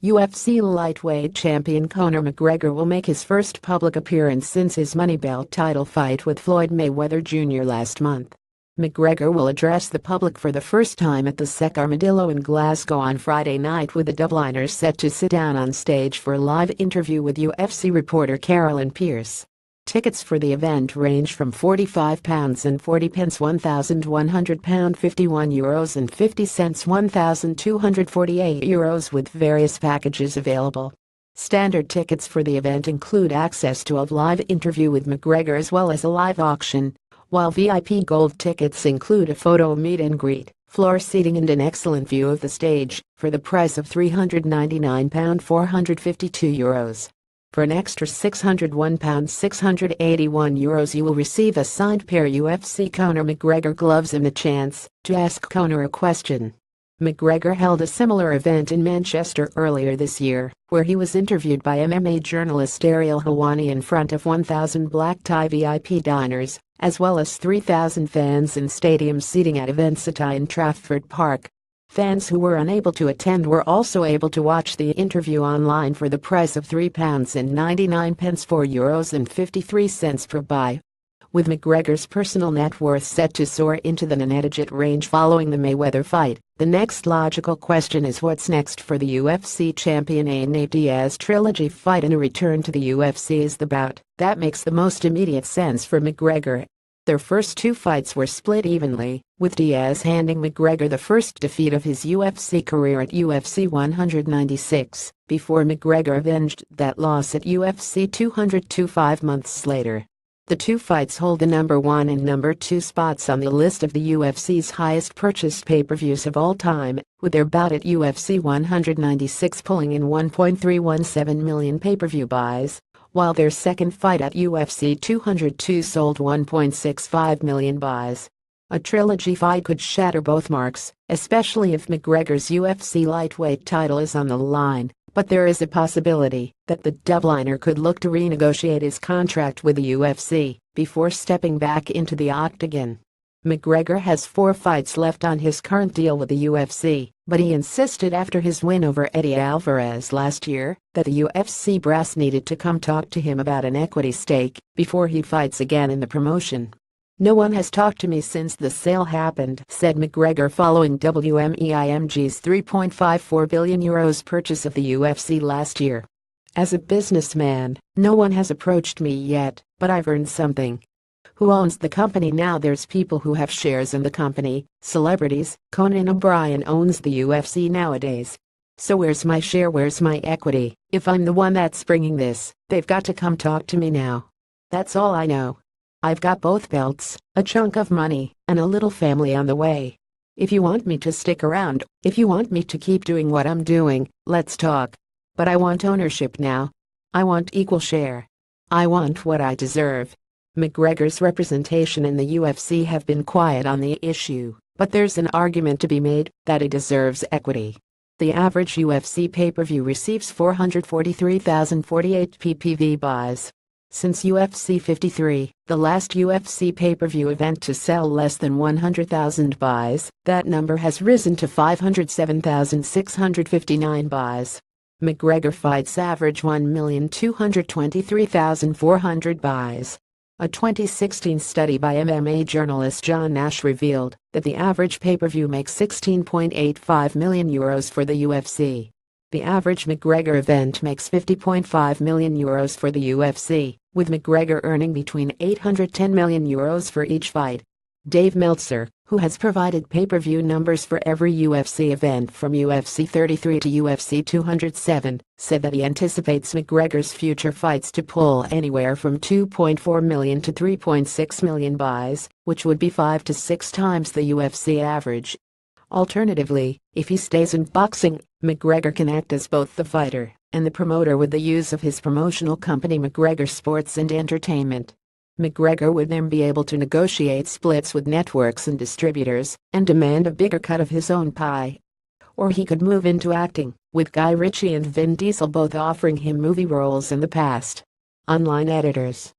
UFC Lightweight champion Conor McGregor will make his first public appearance since his Money Belt title fight with Floyd Mayweather Jr. last month. McGregor will address the public for the first time at the Sec Armadillo in Glasgow on Friday night, with the Dubliners set to sit down on stage for a live interview with UFC reporter Carolyn Pearce. Tickets for the event range from £45.40 £1,100 €51.50 €1,248 with various packages available. Standard tickets for the event include access to a live interview with McGregor as well as a live auction, while VIP Gold tickets include a photo meet and greet, floor seating and an excellent view of the stage, for the price of £399 €452. For an extra £601 €681 you will receive a signed pair of UFC Conor McGregor gloves and the chance to ask Conor a question. McGregor held a similar event in Manchester earlier this year, where he was interviewed by MMA journalist Ariel Helwani in front of 1,000 black-tie VIP diners, as well as 3,000 fans in stadium seating at Eveni in Trafford Park. Fans who were unable to attend were also able to watch the interview online for the price of £3.99 €4.53 per buy. With McGregor's personal net worth set to soar into the nine-digit range following the Mayweather fight, the next logical question is what's next for the UFC champion. A Nate Diaz trilogy fight and a return to the UFC is the bout that makes the most immediate sense for McGregor. Their first two fights were split evenly, with Diaz handing McGregor the first defeat of his UFC career at UFC 196, before McGregor avenged that loss at UFC 202 5 months later. The two fights hold the number 1 and number 2 spots on the list of the UFC's highest purchased pay-per-views of all time, with their bout at UFC 196 pulling in 1.317 million pay-per-view buys, while their second fight at UFC 202 sold 1.65 million buys. A trilogy fight could shatter both marks, especially if McGregor's UFC lightweight title is on the line, but there is a possibility that the Dubliner could look to renegotiate his contract with the UFC before stepping back into the octagon. McGregor has 4 fights left on his current deal with the UFC, but he insisted after his win over Eddie Alvarez last year that the UFC brass needed to come talk to him about an equity stake before he fights again in the promotion. "No one has talked to me since the sale happened," said McGregor following WMEIMG's €3.54 billion purchase of the UFC last year. "As a businessman, no one has approached me yet, but I've earned something. Who owns the company now? There's people who have shares in the company, celebrities. Conan O'Brien owns the UFC nowadays. So where's my share? Where's my equity? If I'm the one that's bringing this, they've got to come talk to me now. That's all I know. I've got both belts, a chunk of money, and a little family on the way. If you want me to stick around, if you want me to keep doing what I'm doing, let's talk. But I want ownership now. I want equal share. I want what I deserve." McGregor's representation in the UFC have been quiet on the issue, but there's an argument to be made that he deserves equity. The average UFC pay-per-view receives 443,048 PPV buys. Since UFC 53, the last UFC pay-per-view event to sell less than 100,000 buys, that number has risen to 507,659 buys. McGregor fights average 1,223,400 buys. A 2016 study by MMA journalist John Nash revealed that the average pay-per-view makes €16.85 million for the UFC. The average McGregor event makes €50.5 million for the UFC, with McGregor earning between €810 million for each fight. Dave Meltzer, who has provided pay-per-view numbers for every UFC event from UFC 33 to UFC 207, said that he anticipates McGregor's future fights to pull anywhere from 2.4 million to 3.6 million buys, which would be 5 to 6 times the UFC average. Alternatively, if he stays in boxing, McGregor can act as both the fighter and the promoter with the use of his promotional company McGregor Sports and Entertainment. McGregor would then be able to negotiate splits with networks and distributors and demand a bigger cut of his own pie. Or he could move into acting, with Guy Ritchie and Vin Diesel both offering him movie roles in the past. Online editors.